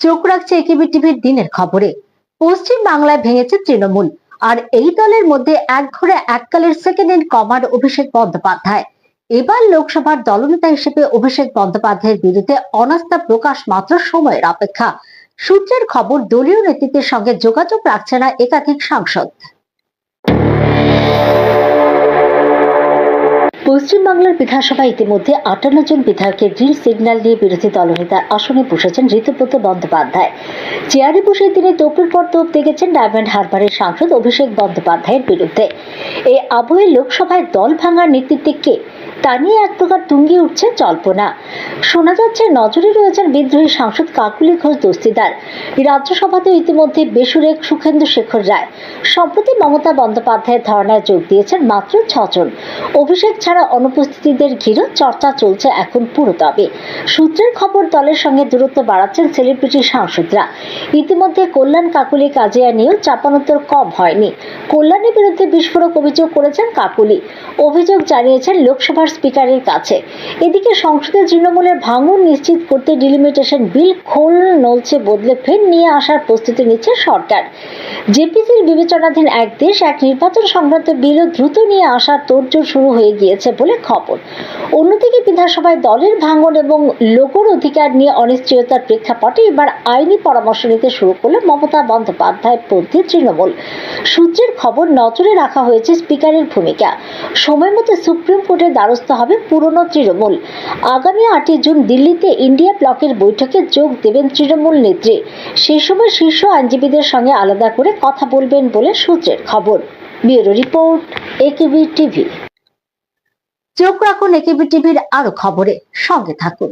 চোখ রাখছে একেবি টিভির দিনের খবরে। পশ্চিম বাংলায় ভেঙেছে তৃণমূল, আর এই দলের মধ্যে একঘরে এককালের second in command Abhishek Bandyopadhyay. এবার লোকসভার দলনেতা হিসেবে অভিষেক বন্দ্যোপাধ্যায়ের বিরুদ্ধে অনাস্থা প্রকাশ মাত্র সময়ের অপেক্ষা। সূত্রের খবর, দলীয় নেতৃত্বের সঙ্গে যোগাযোগ রাখছে না একাধিক সাংসদ। পশ্চিমবাংলার বিধানসভায় ইতিমধ্যে 58 জন বিধায়কের গ্রিন সিগন্যাল দিয়ে বিরোধী দলনেতার আসনে বসেছেন ঋতুব্রত বন্দ্যোপাধ্যায়। চেয়ারে বসে তিনি তোপের পর তোপ দেখেছেন ডায়মন্ড হারবারের সাংসদ অভিষেক বন্দ্যোপাধ্যায়ের বিরুদ্ধে। এই আবহে লোকসভায় দল ভাঙার নেতৃত্বে কে, তা নিয়ে এক প্রকার তুঙ্গে উঠছে জল্পনা। শোনা যাচ্ছে নজরে রয়েছেন বিদ্রোহী সাংসদ কাকুলি ঘোষ দস্তিদার। রাজ্যসভাতেও ইতিমধ্যে বেসুরেক সুখেন্দু শেখর রায়। সম্প্রতি মমতা বন্দ্যোপাধ্যায়ের ধর্নায় যোগ দিয়েছেন মাত্র 6 জন। অভিষেক ছাড়া অনুপস্থিতিদের ঘিরে চর্চা চলছে এখন পুরোদমে। সূত্রের খবর, দলের সঙ্গে দূরত্ব বাড়াচ্ছেন সেলিব্রিটি সাংসদরা। ইতিমধ্যে কল্যাণ কাকুলি কাজিয়া নিয়েও চাপানোত্তর কম হয়নি। কল্যাণের বিরুদ্ধে বিস্ফোরক অভিযোগ করেছেন কাকুলি। অভিযোগ জানিয়েছেন লোকসভার স্পিকারের কাছে। এদিকে সংসদে তৃণমূলের ভাঙন নিশ্চিত করতে ডিলিমিটেশন বিল খোল নলছে বদলে ফের নিয়ে আসার প্রস্তুতি নিচ্ছে সরকার। জেপিসির বিবেচনাধীন এক দেশ এক নির্বাচন সংক্রান্ত বিলও দ্রুত নিয়ে আসার তোড়জোড় শুরু হয়ে গিয়েছে বলে খবর। অন্যদিকে বিধানসভায় দলের ভাঙন এবং লোগোর অধিকার নিয়ে অনিশ্চয়তার প্রেক্ষাপটে এবার আইনি পরামর্শ নিতে শুরু করলো মমতা বন্দ্যোপাধ্যায় পন্থী তৃণমূল। সূত্রের খবর, নজরে রাখা হয়েছে স্পিকারের ভূমিকা। সময় মতো সুপ্রিম কোর্টের দ্বারস্থ হবে পুরনো তৃণমূল। আগামী 8 জুন দিল্লিতে ইন্ডিয়া ব্লকের বৈঠকে যোগ দেবেন তৃণমূল নেত্রী। সেই সময় শীর্ষ আইনজীবীদের সঙ্গে আলাদা করে কথা বলবেন বলে সূত্রের খবর। Bureau report, AKB TV. চোখ রাখুন একেবি টিভির আরো খবরে, সঙ্গে থাকুন।